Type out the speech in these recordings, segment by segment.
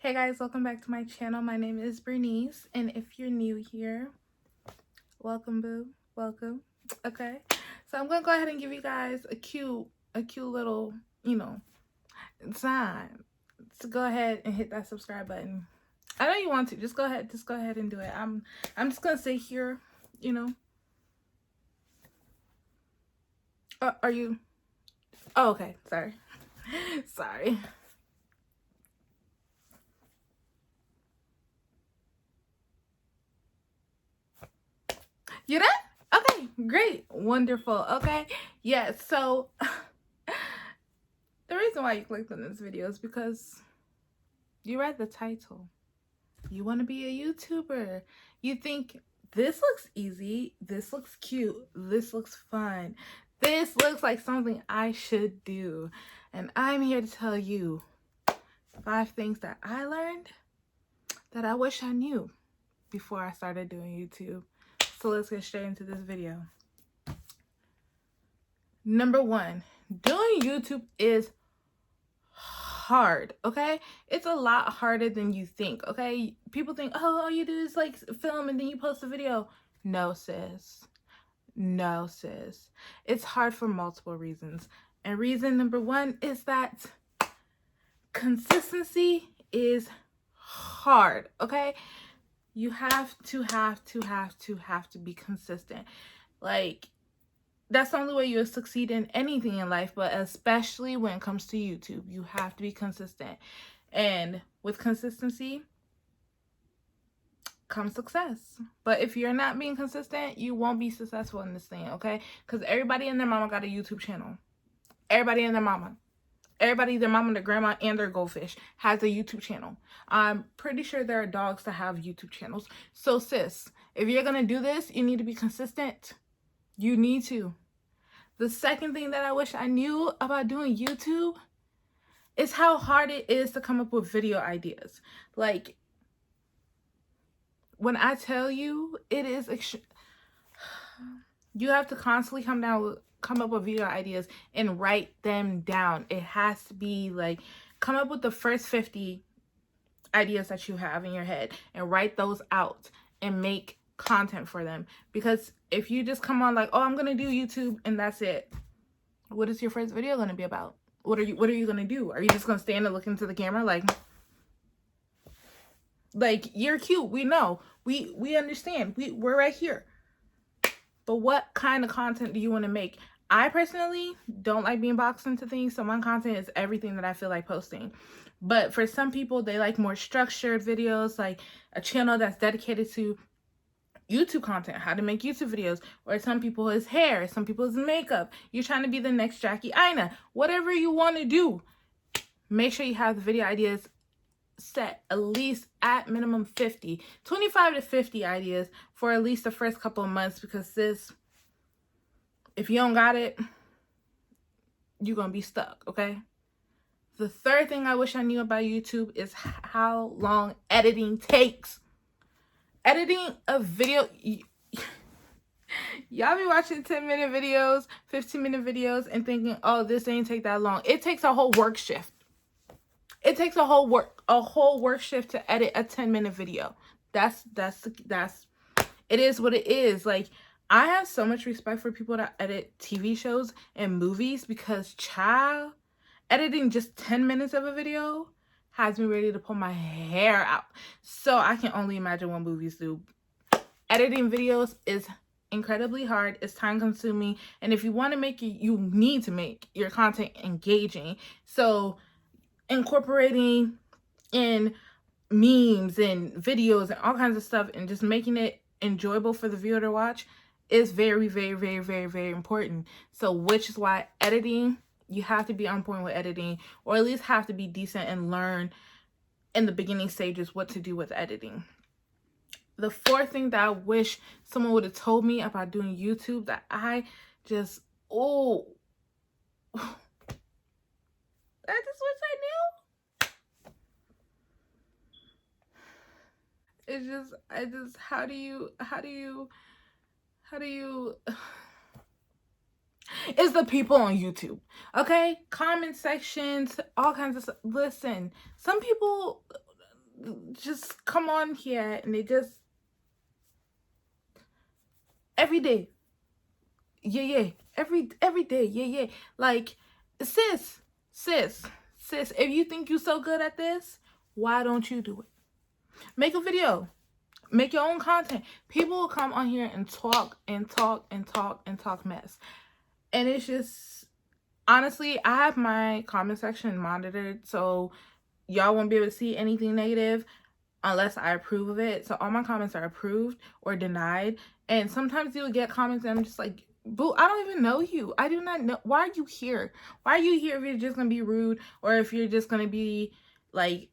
Hey guys, welcome back to my channel. My name is Bernice, and if you're new here, welcome boo, welcome. Okay, so I'm gonna go ahead and give you guys a cute little, sign to go ahead and hit that subscribe button. I know you want to, just go ahead and do it. I'm just gonna sit here, are you? Oh, okay, sorry. Sorry. You done? Okay, great, wonderful. Okay, yeah, so the reason why you clicked on this video is because you read the title. You want to be a YouTuber. You think this looks easy, this looks cute, this looks fun, this looks like something I should do. And I'm here to tell you 5 things that I learned that I wish I knew before I started doing YouTube. So let's get straight into this video. Number 1, doing YouTube is hard, okay? It's a lot harder than you think, okay? People think, oh, all you do is like film and then you post a video. No, sis. No, sis. It's hard for multiple reasons. And reason number 1 is that consistency is hard, okay? You have to be consistent. Like, that's the only way you'll succeed in anything in life, but especially when it comes to YouTube, you have to be consistent. And with consistency comes success. But if you're not being consistent, you won't be successful in this thing, okay? Because everybody and their mama got a YouTube channel. Everybody and their mama. Everybody, their mama, their grandma, and their goldfish has a YouTube channel. I'm pretty sure there are dogs that have YouTube channels. So sis, if you're going to do this, you need to be consistent. You need to. The second thing that I wish I knew about doing YouTube is how hard it is to come up with video ideas. Like, when I tell you, it is you have to constantly come up with video ideas and write them down. It has to be like, come up with the first 50 ideas that you have in your head and write those out and make content for them. Because if you just come on like, oh, I'm gonna do YouTube and that's it, what is your first video gonna be about? What are you gonna do? Are you just gonna stand and look into the camera like you're cute? We know, we understand, we're right here. But what kind of content do you want to make? I personally don't like being boxed into things, so my content is everything that I feel like posting. But for some people, they like more structured videos, like a channel that's dedicated to YouTube content, how to make YouTube videos. Or some people is hair, some people is makeup. You're trying to be the next Jackie Aina. Whatever you want to do, make sure you have the video ideas set at least at minimum 25 to 50 ideas for at least the first couple of months, because this, if you don't got it, you're gonna be stuck, okay? The third thing I wish I knew about YouTube is how long editing takes. Editing a video, y'all be watching 10-minute videos, 15-minute videos and thinking, oh, this ain't take that long. It takes a whole work shift. It takes a whole work shift to edit a 10-minute video. That's it is what it is. Like, I have so much respect for people that edit TV shows and movies, because child, editing just 10 minutes of a video has me ready to pull my hair out. So I can only imagine what movies do. Editing videos is incredibly hard. It's time consuming. And if you want to make it, you need to make your content engaging. So incorporating in memes and videos and all kinds of stuff and just making it enjoyable for the viewer to watch is very, very, very, very, very important. So which is why editing, you have to be on point with editing, or at least have to be decent and learn in the beginning stages what to do with editing. The fourth thing that I wish someone would have told me about doing YouTube that I just, I just wish I knew. How do you it's the people on YouTube, okay? Comment sections, all kinds of stuff. Listen, some people, just come on here and they just every day, yeah, every day, yeah. Like, sis, if you think you're so good at this, why don't you do it? Make a video. Make your own content. People will come on here and talk mess. And it's just, honestly, I have my comment section monitored, so y'all won't be able to see anything negative unless I approve of it. So all my comments are approved or denied. And sometimes you'll get comments and I'm just like, boo, I don't even know you. I do not know. Why are you here? Why are you here if you're just going to be rude, or if you're just going to be like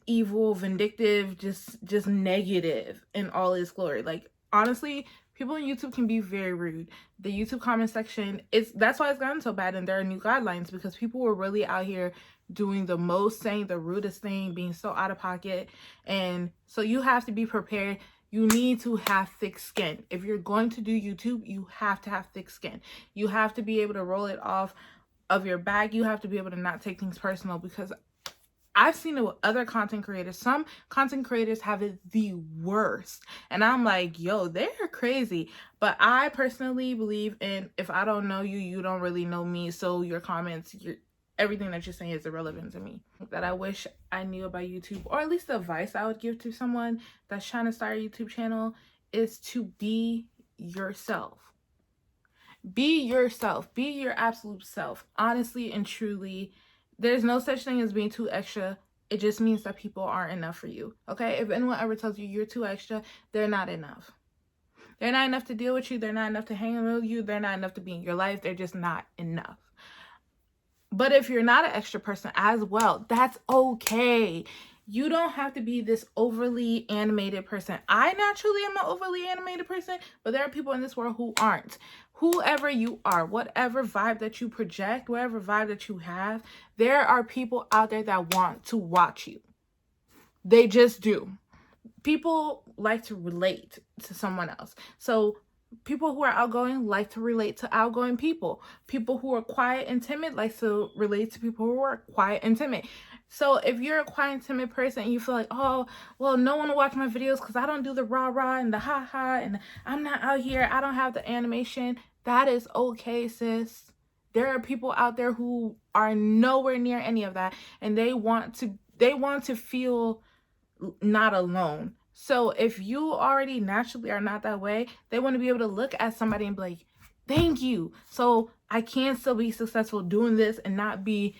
evil, vindictive, just negative in all its glory? Like, honestly, people on YouTube can be very rude. The YouTube comment section, that's why it's gotten so bad, and there are new guidelines because people were really out here doing the most, saying the rudest thing, being so out of pocket. And so you have to be prepared. You need to have thick skin. If you're going to do YouTube, you have to have thick skin. You have to be able to roll it off of your back. You have to be able to not take things personal, because I've seen it with other content creators. Some content creators have it the worst. And I'm like, yo, they're crazy. But I personally believe in, if I don't know you, you don't really know me. So your comments, everything that you're saying is irrelevant to me. That I wish I knew about YouTube, or at least the advice I would give to someone that's trying to start a YouTube channel, is to be yourself. Be yourself. Be your absolute self. Honestly and truly, there's no such thing as being too extra. It just means that people aren't enough for you. Okay? If anyone ever tells you you're too extra, they're not enough. They're not enough to deal with you. They're not enough to hang with you. They're not enough to be in your life. They're just not enough. But if you're not an extra person as well, that's okay. You don't have to be this overly animated person. I naturally am an overly animated person, but there are people in this world who aren't. Whoever you are, whatever vibe that you project, whatever vibe that you have, there are people out there that want to watch you. They just do. People like to relate to someone else. So people who are outgoing like to relate to outgoing people. People who are quiet and timid like to relate to people who are quiet and timid. So if you're a quiet and timid person and you feel like, oh, well, no one will watch my videos because I don't do the rah-rah and the ha-ha and I'm not out here, I don't have the animation, that is okay, sis. There are people out there who are nowhere near any of that, and they want to feel not alone. So if you already naturally are not that way, they want to be able to look at somebody and be like, thank you. So I can still be successful doing this and not be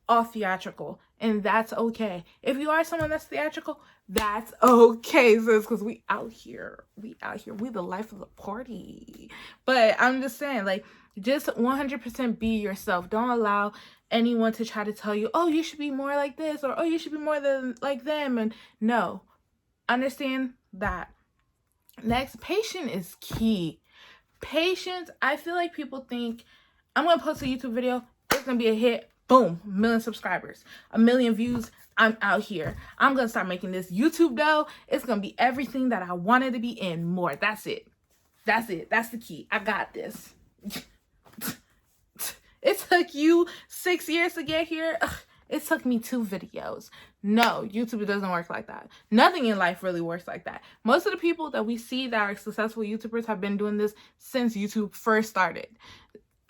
all theatrical. And that's okay. If you are someone that's theatrical, that's okay, sis, because we out here. We the life of the party. But I'm just saying, like, just 100% be yourself. Don't allow anyone to try to tell you, oh, you should be more like this, or oh, you should be more like them. And no, understand that. Next, patience is key. Patience. I feel like people think, I'm going to post a YouTube video, it's going to be a hit, boom, 1 million subscribers, 1 million views, I'm out here. I'm going to start making this YouTube dough. It's going to be everything that I wanted to be and more. That's it. That's the key. I got this. It took you 6 years to get here. Ugh, it took me 2 videos. No, YouTube doesn't work like that. Nothing in life really works like that. Most of the people that we see that are successful YouTubers have been doing this since YouTube first started.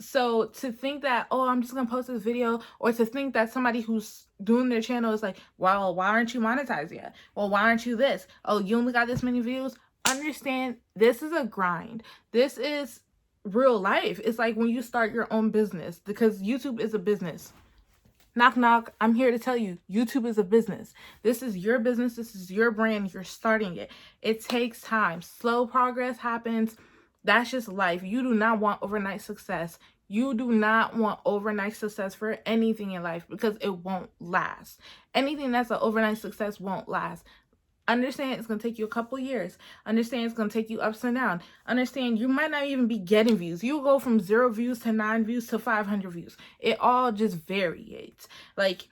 So to think that, oh, I'm just going to post this video, or to think that somebody who's doing their channel is like, well, why aren't you monetized yet? Well, why aren't you this? Oh, you only got this many views? Understand, this is a grind. This is real life. It's like when you start your own business, because YouTube is a business. Knock, knock. I'm here to tell you, YouTube is a business. This is your business. This is your brand. You're starting it. It takes time. Slow progress happens. That's just life. You do not want overnight success. You do not want overnight success for anything in life, because it won't last. Anything that's an overnight success won't last. Understand it's going to take you a couple years. Understand it's going to take you ups and downs. Understand you might not even be getting views. You'll go from 0 views to 9 views to 500 views. It all just varies. Like,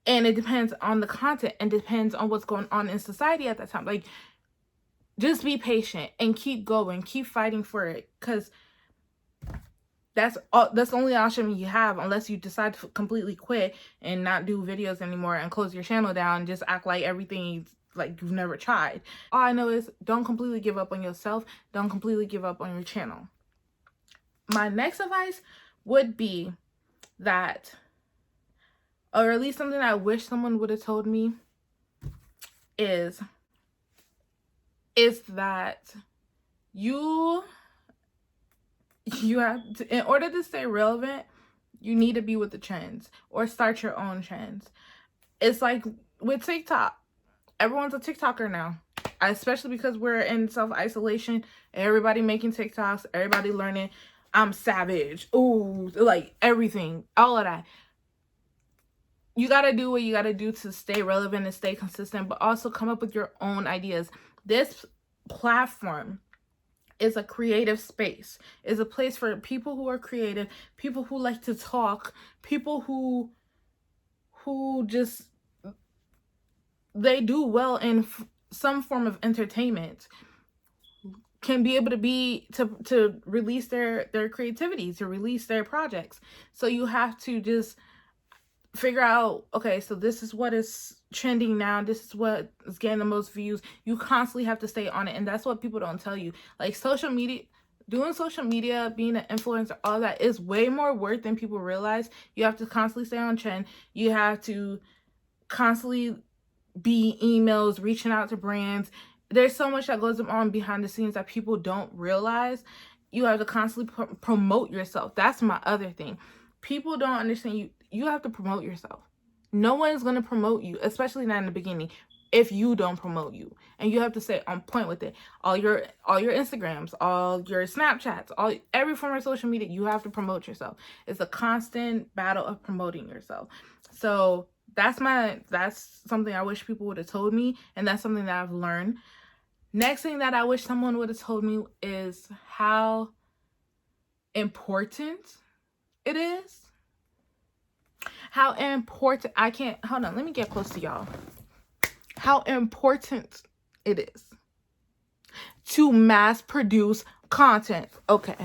and it depends on the content and depends on what's going on in society at that time. Like, just be patient and keep going. Keep fighting for it. Because That's all. That's the only option you have, unless you decide to completely quit and not do videos anymore and close your channel down and just act like everything like you've never tried. All I know is don't completely give up on yourself. Don't completely give up on your channel. My next advice would be that, or at least something I wish someone would have told me, is that you have to, in order to stay relevant, you need to be with the trends or start your own trends. It's like with TikTok. Everyone's a TikToker now, especially because we're in self-isolation. Everybody making TikToks, everybody learning. I'm savage. Ooh, like everything, all of that. You got to do what you got to do to stay relevant and stay consistent, but also come up with your own ideas. This platform is a creative space. It's a place for people who are creative, people who like to talk, people who just, they do well in some form of entertainment, can be able to release their creativity, to release their projects. So you have to just figure out, okay, so this is what is trending now, this is what is getting the most views. You constantly have to stay on it, and that's what people don't tell you. Like social media, doing social media, being an influencer, all that is way more work than people realize. You have to constantly stay on trend. You have to constantly be emails, reaching out to brands. There's so much that goes on behind the scenes that people don't realize. You have to constantly promote yourself. That's my other thing. People don't understand you have to promote yourself. No one is going to promote you, especially not in the beginning, if you don't promote you. And you have to stay on point with it. All your Instagrams, all your Snapchats, every form of social media, you have to promote yourself. It's a constant battle of promoting yourself. So that's something I wish people would have told me, and that's something that I've learned. Next thing that I wish someone would have told me is how important it is. How important, hold on, let me get close to y'all. How important it is to mass produce content. Okay.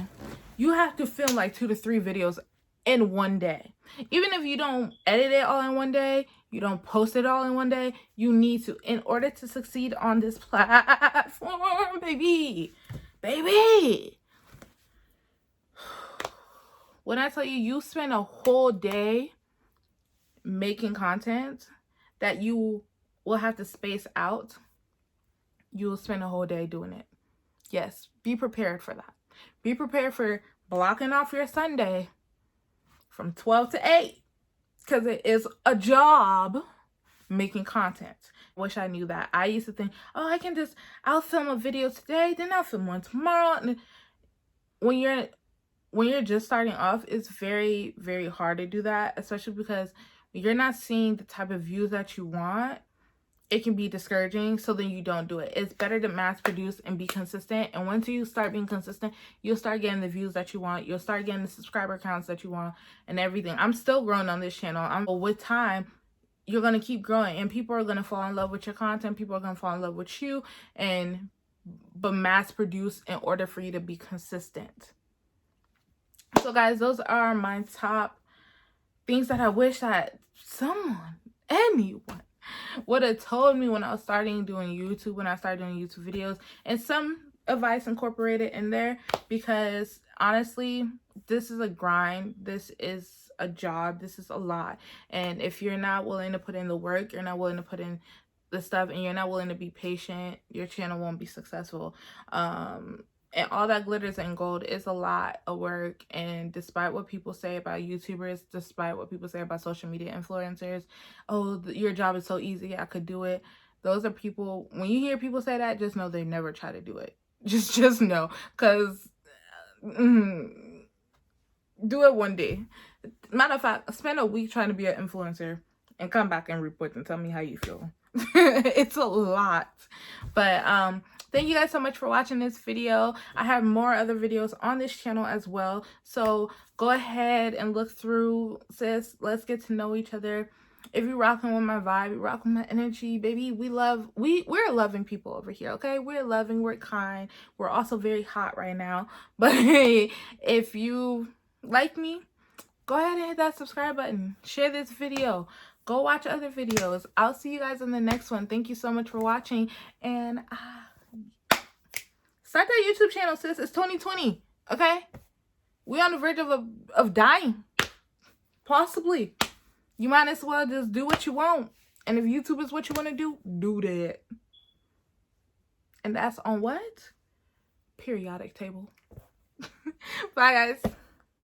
You have to film like 2 to 3 videos in one day. Even if you don't edit it all in one day, you don't post it all in one day, you need to, in order to succeed on this platform, baby. When I tell you, you spend a whole day making content that you will have to space out, you will spend a whole day doing it. Yes, be prepared for that. Be prepared for blocking off your Sunday from 12 to 8, because it is a job making content. Wish I knew that. I used to think, oh, I'll film a video today, then I'll film one tomorrow. And when you're just starting off, it's very, very hard to do that, especially because you're not seeing the type of views that you want. It can be discouraging, so then you don't do it. It's better to mass produce and be consistent. And once you start being consistent, you'll start getting the views that you want. You'll start getting the subscriber counts that you want and everything. I'm still growing on this channel. With time, you're going to keep growing, and people are going to fall in love with your content. People are going to fall in love with you, but mass produce in order for you to be consistent. So guys, those are my top things that I wish that anyone would have told me when I was starting doing YouTube, when I started doing YouTube videos, and some advice incorporated in there, because honestly, this is a grind. This is a job. This is a lot. And if you're not willing to put in the work, you're not willing to put in the stuff, and you're not willing to be patient, your channel won't be successful. And all that glitters and gold is a lot of work. And despite what people say about YouTubers, despite what people say about social media influencers, oh, your job is so easy, I could do it. Those are people, when you hear people say that, just know they never try to do it. Just know, because do it one day. Matter of fact, spend a week trying to be an influencer and come back and report and tell me how you feel. It's a lot. But thank you guys so much for watching this video. I have more other videos on this channel as well, so go ahead and look through, sis. Let's get to know each other. If you're rocking with my vibe, you're rocking with my energy, baby, we're loving people over here, okay? We're loving, we're kind. We're also very hot right now. But if you like me, go ahead and hit that subscribe button. Share this video. Go watch other videos. I'll see you guys in the next one. Thank you so much for watching. And start that YouTube channel, sis. It's 2020. Okay? We're on the verge of dying. Possibly. You might as well just do what you want. And if YouTube is what you want to do that. And that's on what? Periodic table. Bye, guys.